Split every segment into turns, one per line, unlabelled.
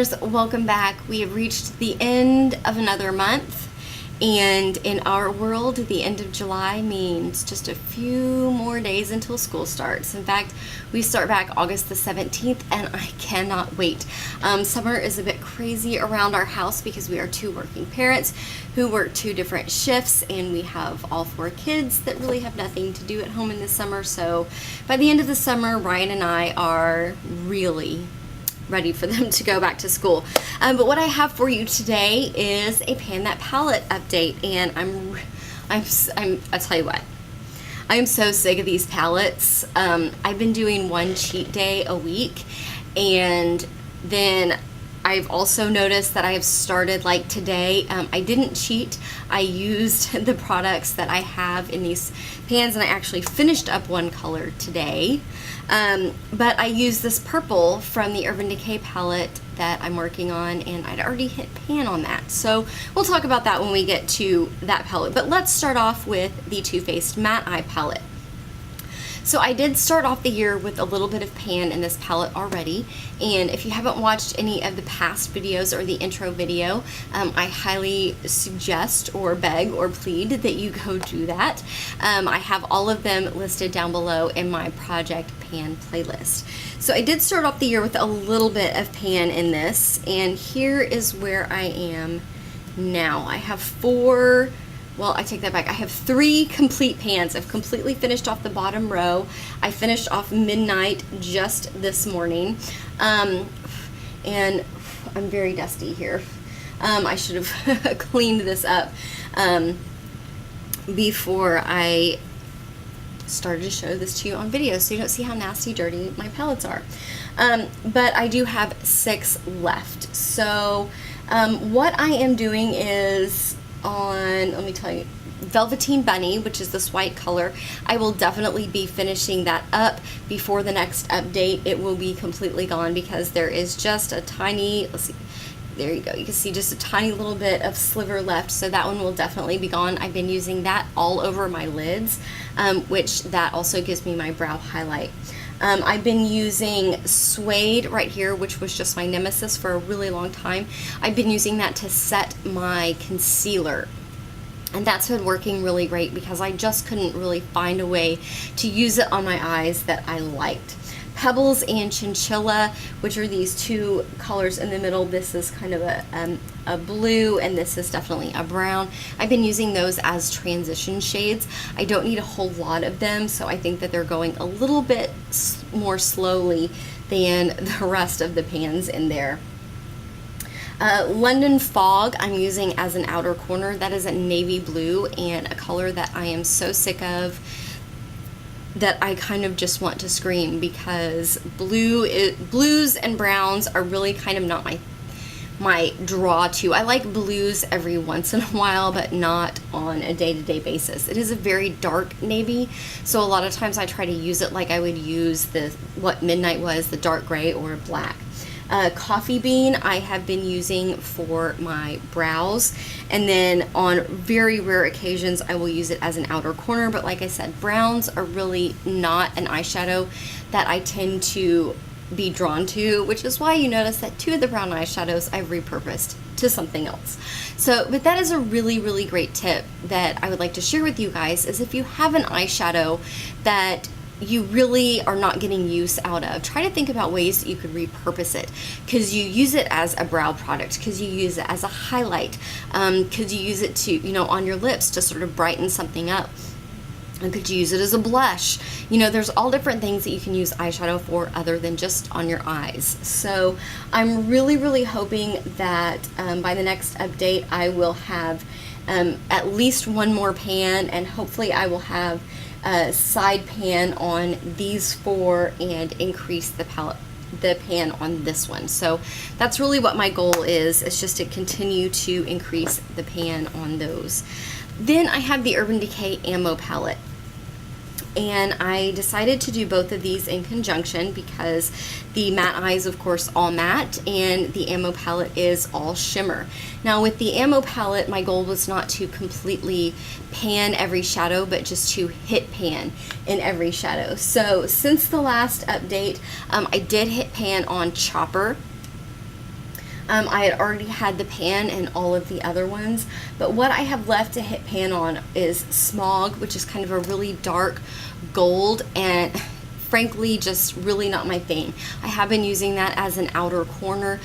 Summer's, welcome back. We have reached the end of another month, and in our world, the end of July means just a few more days until school starts. In fact, we start back August the 17th, and I cannot wait. Summer is a bit crazy around our house because we are two working parents who work two different shifts, and we have all four kids that really have nothing to do at home in the summer. So by the end of the summer, Ryan and I are really ready for them to go back to school. But what I have for you today is a Pan That palette update, and I'll tell you what, I am so sick of these palettes. I've been doing one cheat day a week, and then I've also noticed that I've started, like today, I didn't cheat. I used the products that I have in these pans, and I actually finished up one color today. But I used this purple from the Urban Decay palette that I'm working on, and I'd already hit pan on that. So we'll talk about that when we get to that palette. But let's start off with the Too Faced Matte Eye palette. So I did start off the year with a little bit of pan in this palette already, and if you haven't watched any of the past videos or the intro video, I highly suggest or beg or plead that you go do that. I have all of them listed down below in my Project Pan playlist. So I did start off the year with a little bit of pan in this, and here is where I am now. I have I take that back. I have 3 complete pans. I've completely finished off the bottom row. I finished off Midnight just this morning. And I'm very dusty here. I should have cleaned this up before I started to show this to you on video, so you don't see how nasty dirty my palettes are. But I do have 6 left. So what I am doing is on, let me tell you, Velveteen Bunny, which is this white color. I will definitely be finishing that up before the next update. It will be completely gone because there is just a tiny, let's see, there you go, you can see just a tiny little bit of sliver left, so that one will definitely be gone. I've been using that all over my lids, which that also gives me my brow highlight. I've been using Suede right here, which was just my nemesis for a really long time. I've been using that to set my concealer, and that's been working really great because I just couldn't really find a way to use it on my eyes that I liked. Pebbles and Chinchilla, which are these 2 colors in the middle. This is kind of a blue, and this is definitely a brown. I've been using those as transition shades. I don't need a whole lot of them, so I think that they're going a little bit more slowly than the rest of the pans in there. London Fog I'm using as an outer corner. That is a navy blue, and a color that I am so sick of that I kind of just want to scream, because blues and browns are really kind of not my draw to. I like blues every once in a while, but not on a day-to-day basis. It is a very dark navy, so a lot of times I try to use it like I would use what Midnight was, the dark gray or black. Coffee Bean I have been using for my brows, and then on very rare occasions I will use it as an outer corner, but like I said, browns are really not an eyeshadow that I tend to be drawn to, which is why you notice that 2 of the brown eyeshadows I've repurposed to something else. But that is a really, really great tip that I would like to share with you guys, is if you have an eyeshadow that you really are not getting use out of, try to think about ways that you could repurpose it. Because you use it as a brow product, because you use it as a highlight, because you use it to, on your lips to sort of brighten something up. And could you use it as a blush? There's all different things that you can use eyeshadow for other than just on your eyes. So I'm really, really hoping that by the next update I will have at least 1 more pan, and hopefully I will have a side pan on these 4 and increase the pan on this one. So that's really what my goal is just to continue to increase the pan on those. Then I have the Urban Decay Ammo palette, and I decided to do both of these in conjunction because the matte eye is of course all matte and the ammo palette is all shimmer. Now with the ammo palette, my goal was not to completely pan every shadow, but just to hit pan in every shadow. So since the last update, I did hit pan on Chopper, I had already had the pan and all of the other ones, but what I have left to hit pan on is Smog, which is kind of a really dark gold, and frankly just really not my thing. I have been using that as an outer corner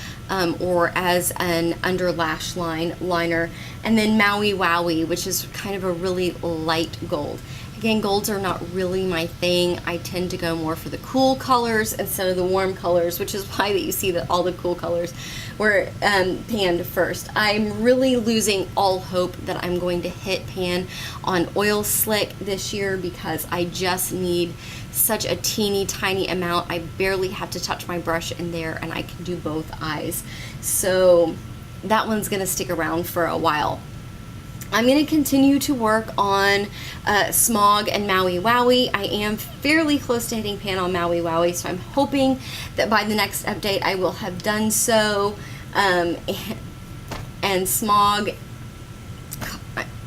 or as an under lash liner, and then Maui Wowie, which is kind of a really light gold. Again, golds are not really my thing. I tend to go more for the cool colors instead of the warm colors, which is why that you see that all the cool colors were panned first. I'm really losing all hope that I'm going to hit pan on Oil Slick this year because I just need such a teeny tiny amount. I barely have to touch my brush in there and I can do both eyes. So that one's gonna stick around for a while. I'm going to continue to work on Smog and Maui Wowie. I am fairly close to hitting pan on Maui Wowie, so I'm hoping that by the next update I will have done so. And Smog,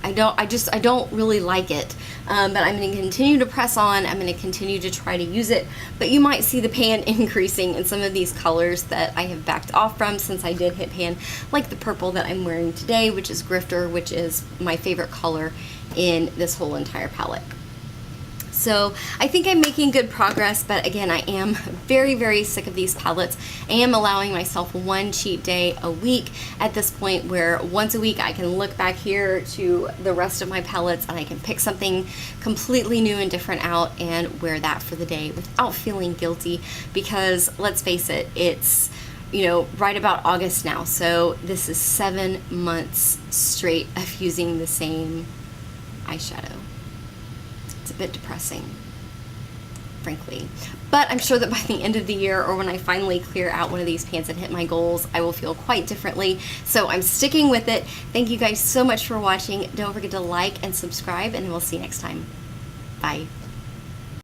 I don't really like it, but I'm going to continue to press on. I'm going to continue to try to use it, but you might see the pan increasing in some of these colors that I have backed off from since I did hit pan, like the purple that I'm wearing today, which is Grifter, which is my favorite color in this whole entire palette. So I think I'm making good progress, but again, I am very, very sick of these palettes. I am allowing myself one cheat day a week at this point, where once a week I can look back here to the rest of my palettes and I can pick something completely new and different out and wear that for the day without feeling guilty, because let's face it, it's, you know, right about August now, so this is 7 months straight of using the same eyeshadow. It's a bit depressing, frankly. But I'm sure that by the end of the year, or when I finally clear out one of these pans and hit my goals, I will feel quite differently. So I'm sticking with it. Thank you guys so much for watching. Don't forget to like and subscribe, and we'll see you next time. Bye.